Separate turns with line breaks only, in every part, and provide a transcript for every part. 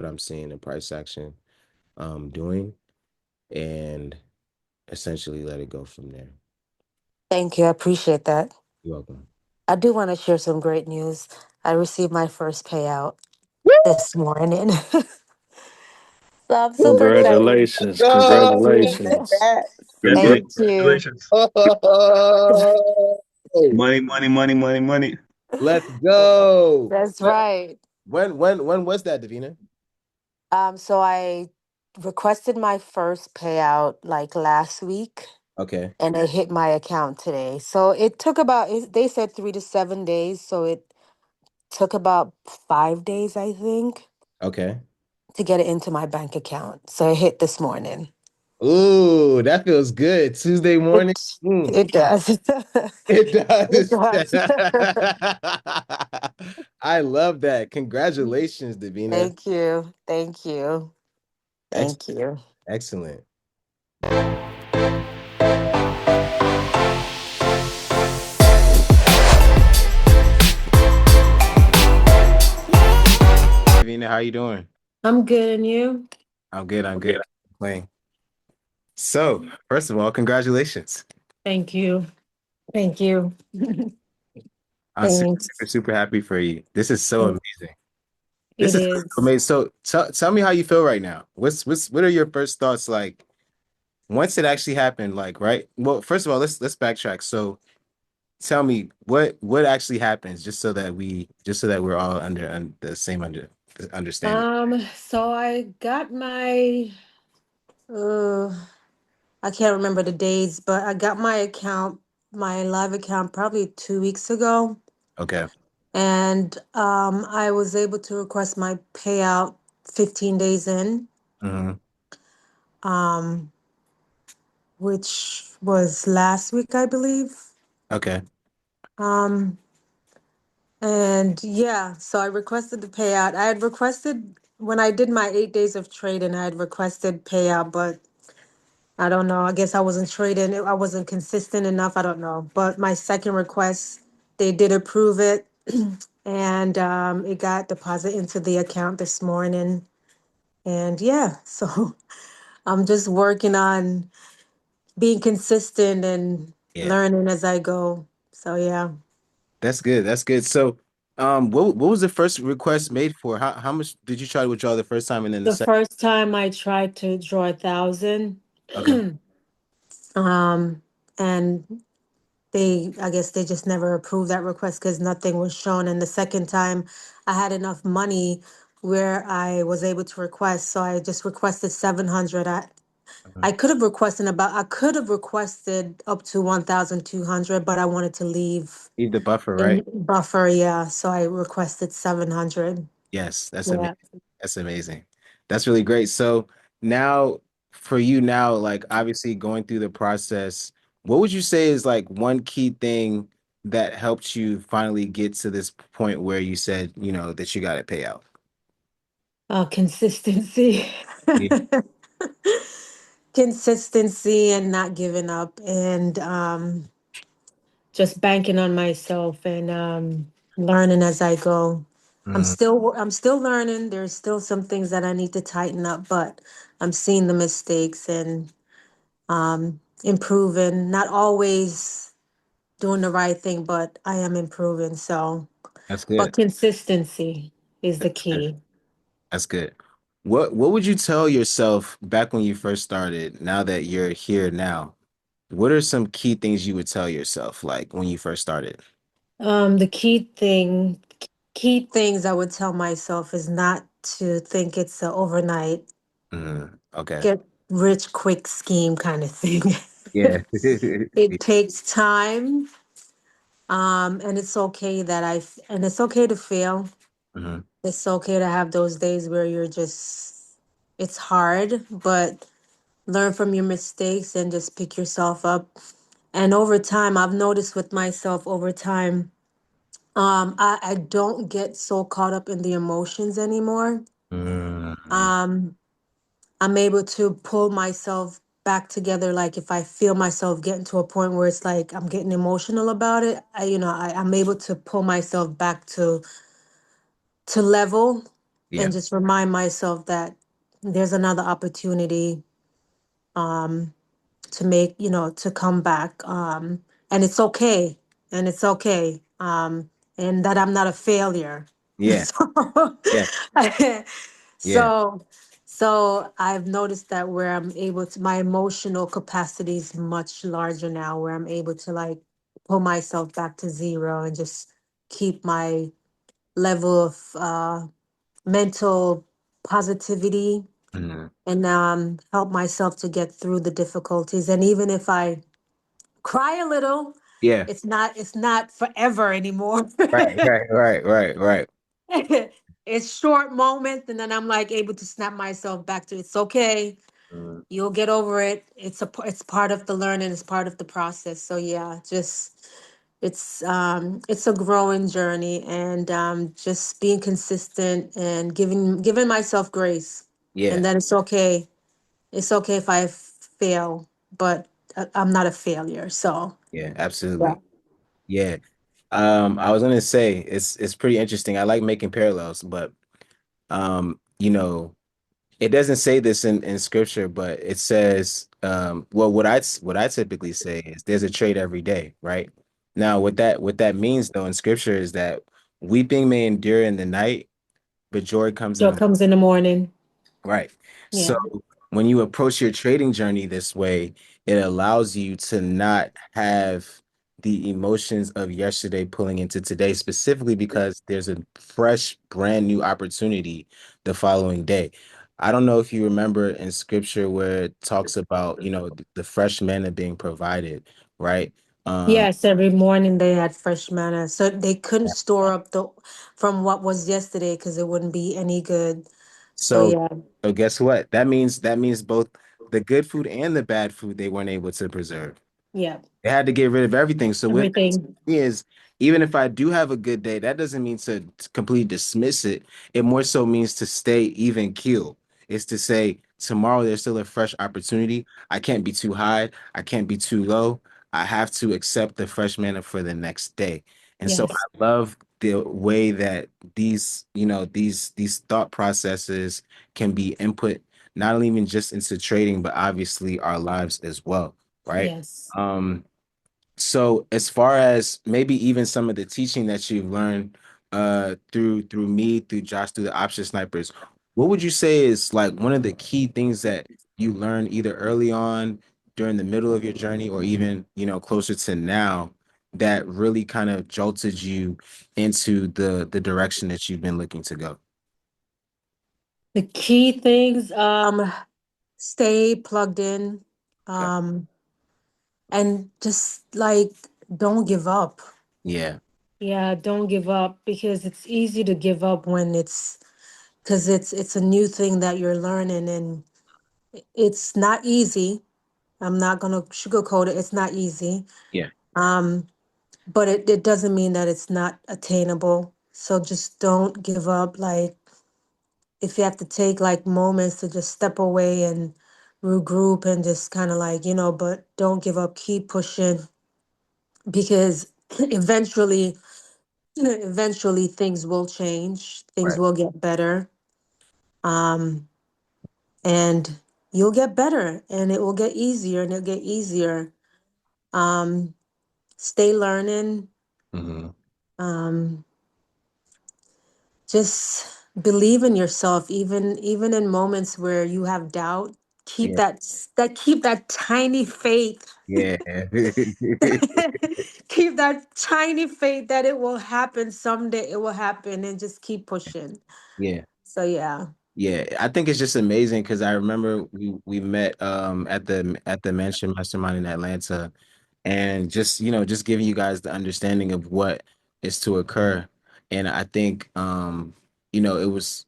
what I'm seeing the price action doing, and essentially let it go from there.
Thank you. I appreciate that.
You're welcome.
I do want to share some great news. I received my first payout
Woo!
this morning. So I'm super excited.
Let's
Congratulations.
go.
Congratulations.
Thank
Congratulations.
you.
Congratulations.
Oh,
Money, money, money, money, money.
let's go.
That's right.
When was that, Davina?
So I requested my first payout like last week
Okay.
and it hit my account today. So it took they said 3 to 7 days. So it took about 5 days, I think,
Okay.
to get it into my bank account. So it hit this morning.
Ooh, that feels good. Tuesday morning.
It,
Mm,
it does.
it
It
does.
does.
I love that. Congratulations, Davina.
Thank you. Thank you.
Ex-
Thank you.
Excellent. Davina, how you doing?
I'm good, and you?
I'm good. I'm
Okay.
good. Playing. So, first of all, congratulations.
Thank you. Thank you.
I'm super,
Thanks.
super happy for you. This is so amazing. This
It
is so
is.
amazing. So, tell me how you feel right now. What are your first thoughts like once it actually happened? Like, right? Well, first of all, let's backtrack. So, tell me what actually happens, just so that we're all under the same understanding.
So I got my uh I can't remember the days, but I got my live account probably 2 weeks ago.
Okay.
And I was able to request my payout 15 days in,
Hmm.
um, which was last week, I believe.
Okay.
Um, and yeah, so I requested the payout. I had requested when I did my 8 days of trading, I had requested payout, but I don't know. I guess I wasn't trading. I wasn't consistent enough. I don't know. But my second request, they did approve it, and it got deposited into the account this morning. And yeah, so I'm just working on being consistent and
Yeah.
learning as I go. So yeah,
That's good. That's good. So, what was the first request made for? How much did you try to withdraw the first time, and then the
the
second?
first time I tried to draw 1,000,
Okay.
um, and I guess they just never approved that request because nothing was shown. And the second time, I had enough money where I was able to request, so I just requested 700.
Mhm.
I could have requested up to 1,200, but I wanted to leave
Leave the buffer, right?
in buffer, yeah. So I requested 700.
Yes, that's amazing.
Yeah.
That's amazing. That's really great. So now, for you now, like obviously going through the process, what would you say is like one key thing that helped you finally get to this point where you said, that you got to pay out?
Consistency.
Yeah.
Consistency and not giving up and just banking on myself and learning as I go.
Mhm.
I'm still learning. There's still some things that I need to tighten up, but I'm seeing the mistakes and improving. Not always doing the right thing, but I am improving. So,
That's
but
good.
consistency is the
That's good.
key.
That's good. What would you tell yourself back when you first started, now that you're here now? What are some key things you would tell yourself like when you first started?
The key things I would tell myself is not to think it's a overnight
Okay.
get rich quick scheme kind of thing.
Yeah.
It takes time, and it's okay to fail.
Mhm.
It's okay to have those days where it's hard, but learn from your mistakes and just pick yourself up. And over time, I've noticed with myself over time, I don't get so caught up in the emotions anymore.
Mhm.
Um, I'm able to pull myself back together. Like if I feel myself getting to a point where it's like I'm getting emotional about it, I'm able to pull myself back to level.
Yeah.
and just remind myself that there's another opportunity um, to make, to come back. And it's okay. And it's okay. And that I'm not a failure.
Yeah.
So,
Yeah. Yeah.
so, so I've noticed that where I'm able to, my emotional capacity is much larger now, where I'm able to like pull myself back to zero and just keep my level of mental positivity
Mhm.
and help myself to get through the difficulties. And even if I cry a little,
Yeah.
it's not forever anymore.
Right. Right. Right. Right. Right.
It's short moments, and then I'm like able to snap myself back to it's okay.
Mhm.
You'll get over it. It's part of the learning. It's part of the process. So yeah, just it's a growing journey, and just being consistent and giving myself grace, and
Yeah.
then it's okay. It's okay if I fail, but I'm not a failure. So
Yeah.
yeah.
Absolutely. Yeah. I was gonna say it's pretty interesting. I like making parallels, but you know, it doesn't say this in scripture, but it says, well, what I typically say is there's a trade every day, right? Now, what that means though in scripture is that weeping may endure in the night, but joy comes in
Joy
the
comes in the morning.
right. So
Yeah.
when you approach your trading journey this way, it allows you to not have the emotions of yesterday pulling into today, specifically because there's a fresh, brand new opportunity the following day. I don't know if you remember in scripture where it talks about, the fresh manna being provided, right? Um,
Yes, every morning they had fresh manna. So they couldn't store up the from what was yesterday because it wouldn't be any good. So
so
yeah,
so guess what? That means both the good food and the bad food they weren't able to preserve.
yeah,
They had to get rid of everything. So what that
everything.
is, even if I do have a good day, that doesn't mean to completely dismiss it. It more so means to stay even keel. It's to say tomorrow there's still a fresh opportunity. I can't be too high. I can't be too low. I have to accept the fresh manna for the next day. And so
Yes,
I love the way that these thought processes can be input not only even just into trading, but obviously our lives as well, right?
yes.
Um, so as far as maybe even some of the teaching that you've learned through me, through Josh, through the option snipers, what would you say is like one of the key things that you learned either early on during the middle of your journey or even, closer to now that really kind of jolted you into the direction that you've been looking to go?
The key things, stay plugged in,
Okay.
um, and just like don't give up.
Yeah.
Yeah, don't give up because it's easy to give up when it's a new thing that you're learning and it's not easy. I'm not gonna sugarcoat it. It's not easy.
Yeah.
Um, but it doesn't mean that it's not attainable. So just don't give up. Like if you have to take like moments to just step away and regroup and just kind of like, but don't give up, keep pushing because eventually, eventually things will change, things
Right.
will get better. Um, and you'll get better and it will get easier and it'll get easier. Um, stay learning.
Hmm.
Um, just believe in yourself even in moments where you have doubt. Keep
Yeah.
that tiny faith.
Yeah.
Keep that tiny faith that it will happen someday. It will happen and just keep pushing.
Yeah.
So yeah.
Yeah, I think it's just amazing because I remember we met at the Mansion Mastermind in Atlanta, and just giving you guys the understanding of what is to occur. And I think it was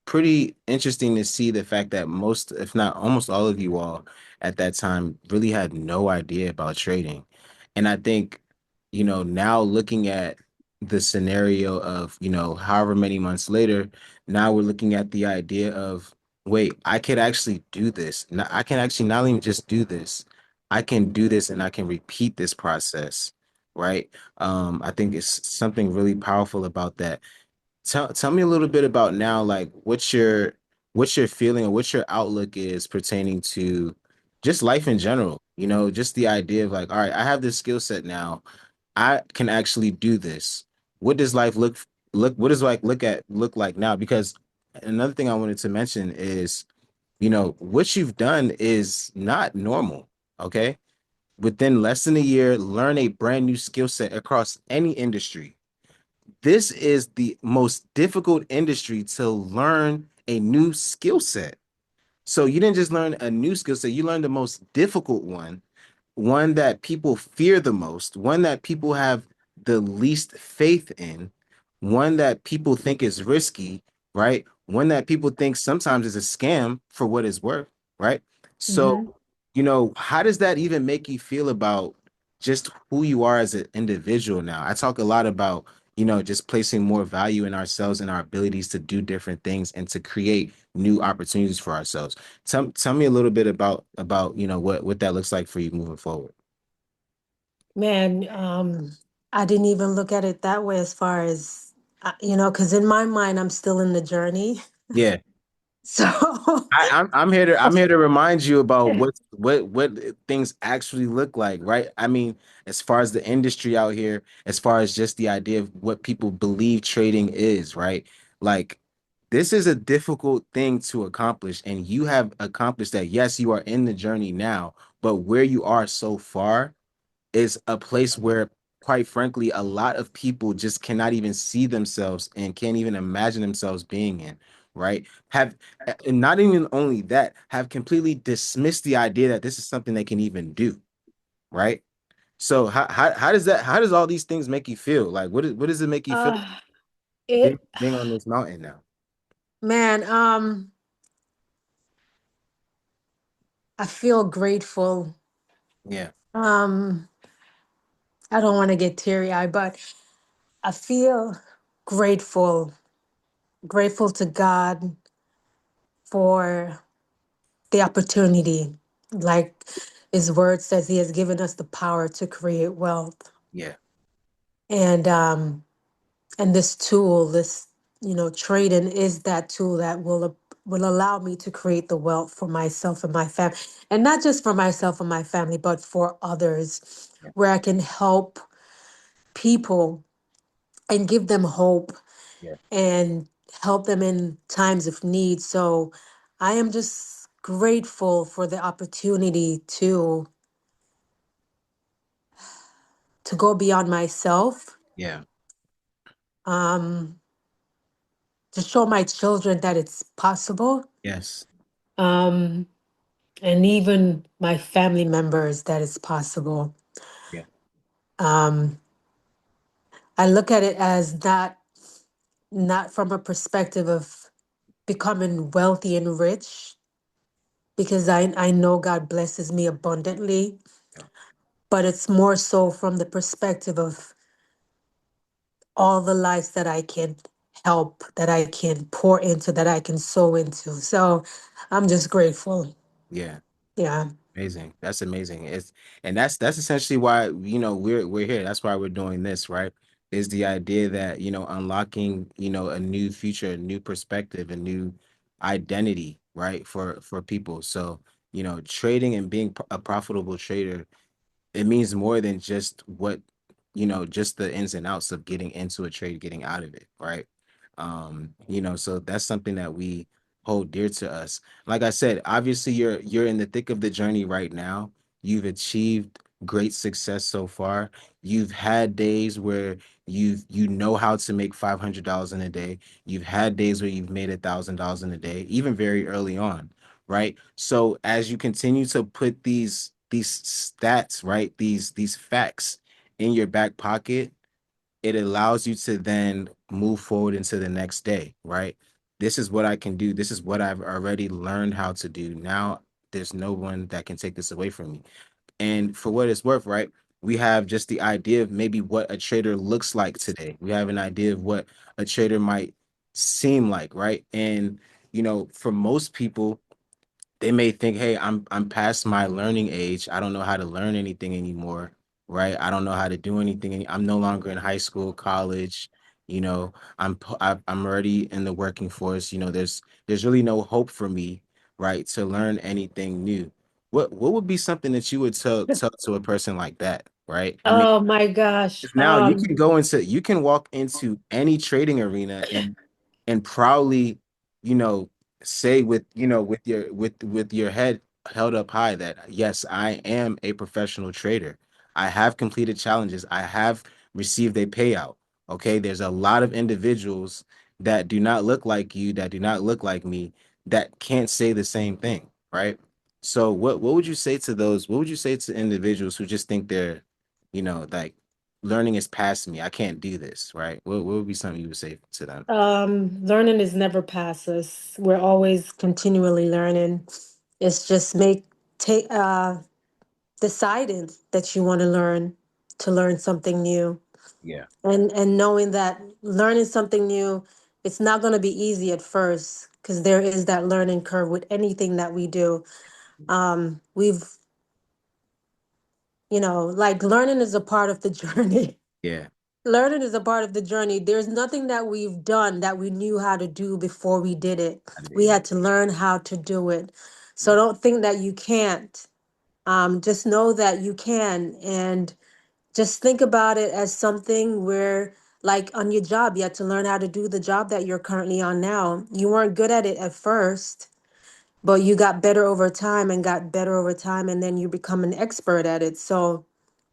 pretty interesting to see the fact that most, if not almost all of you all at that time really had no idea about trading. And I think, now looking at the scenario of, however many months later, now we're looking at the idea of, wait, I could actually do this. I can actually not even just do this. I can do this and I can repeat this process, right? I think it's something really powerful about that. Tell me a little bit about now, like what's your feeling or what your outlook is pertaining to just life in general. You know, just the idea of like, all right, I have this skill set now. I can actually do this. What does life what does like look like now? Because another thing I wanted to mention is, you know, what you've done is not normal. Okay. Within less than a year, learn a brand new skill set across any industry. This is the most difficult industry to learn a new skill set. So you didn't just learn a new skill set, you learned the most difficult one that people fear the most, one that people have the least faith in, one that people think is risky, right? One that people think sometimes is a scam for what it's worth, right? So,
Mm-hmm.
you know, how does that even make you feel about just who you are as an individual now? I talk a lot about, you know, just placing more value in ourselves and our abilities to do different things and to create new opportunities for ourselves. Tell me a little bit about you know what that looks like for you moving forward.
Man, I didn't even look at it that way as far as, because in my mind, I'm still in the journey.
Yeah,
So,
I'm here to remind you about what things actually look like, right? I mean, as far as the industry out here, as far as just the idea of what people believe trading is, right? Like this is a difficult thing to accomplish, and you have accomplished that. Yes, you are in the journey now, but where you are so far is a place where, quite frankly, a lot of people just cannot even see themselves and can't even imagine themselves being in, right? Have and not even only that, have completely dismissed the idea that this is something they can even do, right? So how does all these things make you feel? Like what does it make you feel
uh, it,
being on this mountain now?
man, I feel grateful.
Yeah,
Um, I don't want to get teary-eyed, but I feel grateful, grateful to God for the opportunity. Like his word says, he has given us the power to create wealth.
yeah,
And this tool, this, trading is that tool that will allow me to create the wealth for myself and my family. And not just for myself and my family, but for others,
yeah,
where I can help people and give them hope
yeah,
and help them in times of need. So I am just grateful for the opportunity to go beyond myself,
yeah,
um, to show my children that it's possible,
yes,
um, and even my family members that it's possible.
yeah,
Um, I look at it as not from a perspective of becoming wealthy and rich, because I know God blesses me abundantly,
yeah,
but it's more so from the perspective of all the lives that I can help, that I can pour into, that I can sow into. So I'm just grateful.
yeah.
Yeah.
Amazing. That's amazing. It's and that's essentially why you know we're here. That's why we're doing this, right? Is the idea that you know unlocking you know a new future, a new perspective, a new identity, right? For people. So you know trading and being a profitable trader, it means more than just what you know just the ins and outs of getting into a trade, getting out of it, right? You know, so that's something that we hold dear to us. Like I said, obviously you're in the thick of the journey right now. You've achieved great success so far. You've had days where you know how to make $500 in a day. You've had days where you've made $1,000 in a day, even very early on, right? So as you continue to put these stats, right, these facts in your back pocket, it allows you to then move forward into the next day, right? This is what I can do. This is what I've already learned how to do. Now there's no one that can take this away from me. And for what it's worth, right? We have just the idea of maybe what a trader looks like today. We have an idea of what a trader might seem like, right? And you know, for most people, they may think, hey, I'm past my learning age. I don't know how to learn anything anymore, right? I don't know how to do anything. I'm no longer in high school, college. I'm already in the working force. There's really no hope for me, right, to learn anything new. What would be something that you would tell to a person like that, right? I mean,
Oh my gosh.
'cause now you can walk into any trading arena and proudly, you know, say with, with your head held up high that yes, I am a professional trader. I have completed challenges. I have received a payout. Okay, there's a lot of individuals that do not look like you, that do not look like me, that can't say the same thing, right? So what would you say to those? What would you say to individuals who just think they're, like learning is past me. I can't do this, right? What would be something you would say to them?
Learning is never past us. We're always continually learning. It's just make take deciding that you want to learn something new.
Yeah,
And knowing that learning something new, it's not going to be easy at first because there is that learning curve with anything that we do. We've, like learning is a part of the journey.
yeah,
Learning is a part of the journey. There's nothing that we've done that we knew how to do before we did it. We
yeah,
had to learn how to do it. So
yeah,
don't think that you can't. Just know that you can. And just think about it as something where, like on your job, you had to learn how to do the job that you're currently on now. You weren't good at it at first, but you got better over time and got better over time, and then you become an expert at it. So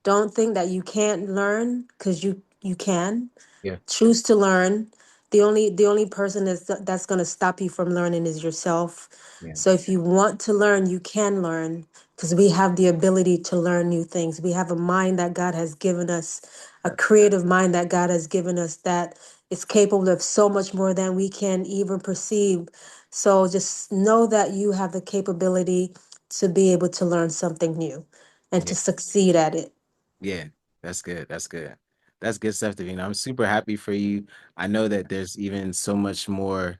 don't think that you can't learn because you can.
yeah,
Choose to learn. The only person that's going to stop you from learning is yourself.
yeah,
So if you want to learn, you can learn because we have the ability to learn new things. We have a mind that God has given us, a
yeah,
creative mind that God has given us that is capable of so much more than we can even perceive. So just know that you have the capability to be able to learn something new and
yeah.
to succeed at it.
Yeah. That's good. That's good. That's good stuff, Davina. I'm super happy for you. I know that there's even so much more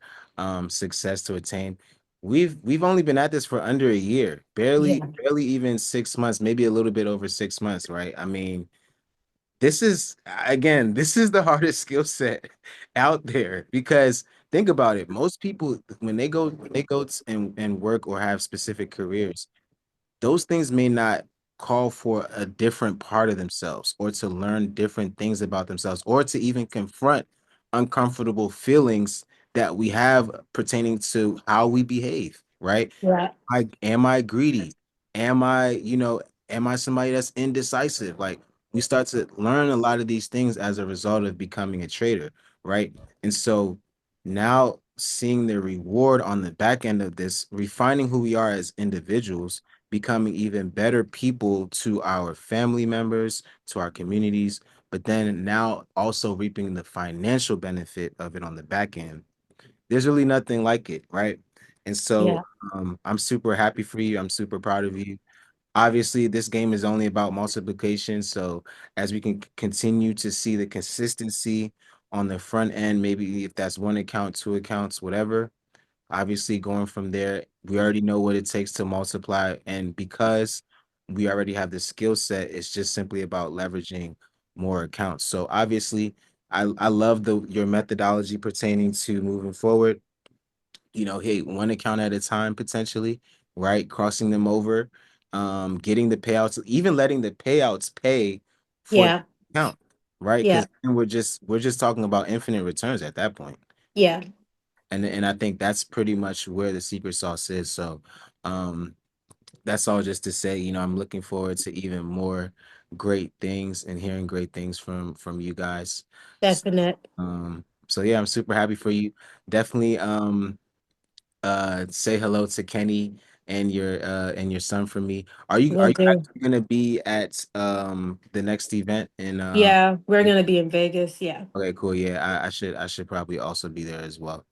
success to attain. We've only been at this for under a year,
Yeah.
barely even 6 months, maybe a little bit over 6 months, right? I mean, this is again, this is the hardest skill set out there because think about it. Most people when they go and work or have specific careers, those things may not call for a different part of themselves or to learn different things about themselves or to even confront uncomfortable feelings that we have pertaining to how we behave, right?
Yeah.
Am I greedy? Am I, am I somebody that's indecisive? Like we start to learn a lot of these things as a result of becoming a trader, right? And so now seeing the reward on the back end of this, refining who we are as individuals, becoming even better people to our family members, to our communities, but then now also reaping the financial benefit of it on the back end. There's really nothing like it, right? And so
Yeah.
I'm super happy for you. I'm super proud of you. Obviously, this game is only about multiplication. So as we can continue to see the consistency on the front end, maybe if that's one account, two accounts, whatever, obviously going from there, we already know what it takes to multiply. And because we already have the skill set, it's just simply about leveraging more accounts. So obviously, I love your methodology pertaining to moving forward. Hey, one account at a time potentially, right? Crossing them over, getting the payouts, even letting the payouts pay for the
Yeah.
account, right?
Yeah.
Because we're just talking about infinite returns at that point.
Yeah.
And I think that's pretty much where the secret sauce is. So um that's all just to say, I'm looking forward to even more great things and hearing great things from you guys.
Definite.
So yeah, I'm super happy for you. Definitely say hello to Kenny and your son for me. Are
Will
you
do.
actually gonna be at the next event in
Yeah, we're gonna be in Vegas. Yeah.
okay, cool. Yeah, I should probably also be there as well.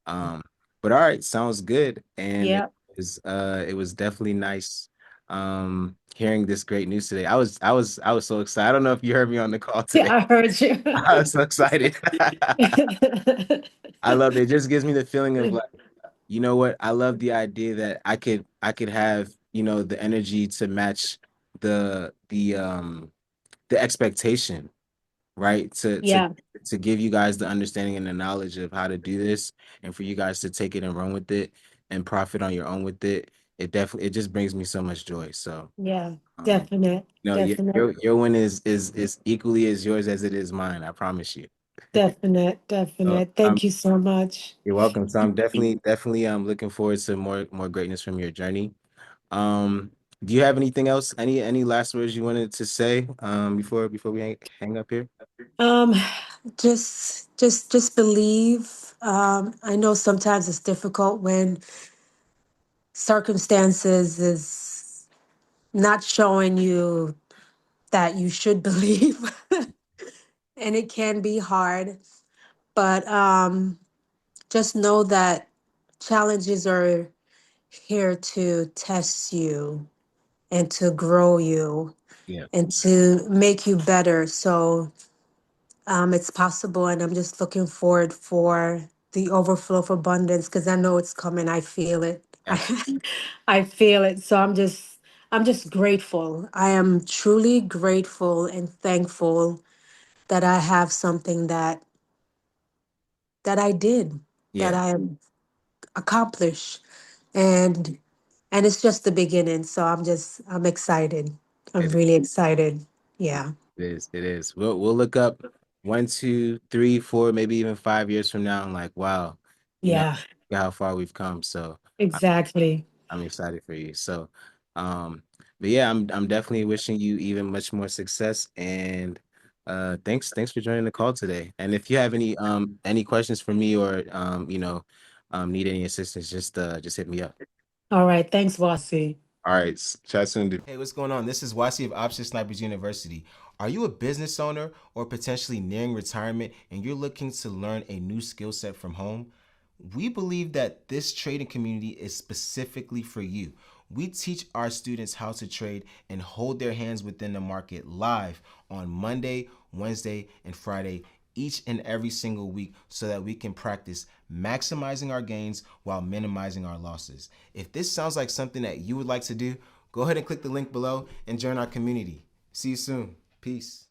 Um, but all right, sounds good. And
Yeah.
it was definitely nice hearing this great news today. I was so excited. I don't know if you heard me on the call
Yeah,
today.
I heard you.
I was so excited. I love it. It just gives me the feeling of like, you know what? I love the idea that I could have, the energy to match the the expectation right?
Yeah.
To give you guys the understanding and the knowledge of how to do this, and for you guys to take it and run with it and profit on your own with it. It just brings me so much joy. So,
Yeah.
um,
Definite.
no,
Definite.
your win is equally as yours as it is mine. I promise you.
Definite.
So,
Definite. Thank you so much.
you're welcome. So I'm definitely looking forward to more greatness from your journey. Do you have anything else? Any last words you wanted to say before we hang up here?
Um, just believe. I know sometimes it's difficult when circumstances is not showing you that you should believe, and it can be hard. But just know that challenges are here to test you and to grow you
Yeah,
and to make you better. So it's possible, and I'm just looking forward for the overflow of abundance because I know it's coming. I feel it.
absolutely.
I feel it. So I'm just grateful. I am truly grateful and thankful that I have something that I did, that
Yeah,
I accomplished, and it's just the beginning. So I'm excited. I'm
it
really excited. Yeah.
it is. It is. We'll look up 1, 2, 3, 4, maybe even 5 years from now, and like, wow, you know,
Yeah.
look how far we've come. So
Exactly.
I'm excited for you. So, but yeah, I'm definitely wishing you even much more success and thanks for joining the call today. And if you have any questions for me or need any assistance, just hit me up.
All right. Thanks, Wasi.
All right, chat soon, dude. Hey, what's going on? This is Wasi of Option Snipers University. Are you a business owner or potentially nearing retirement and you're looking to learn a new skill set from home? We believe that this trading community is specifically for you. We teach our students how to trade and hold their hands within the market live on Monday, Wednesday, and Friday each and every single week so that we can practice maximizing our gains while minimizing our losses. If this sounds like something that you would like to do, go ahead and click the link below and join our community. See you soon. Peace.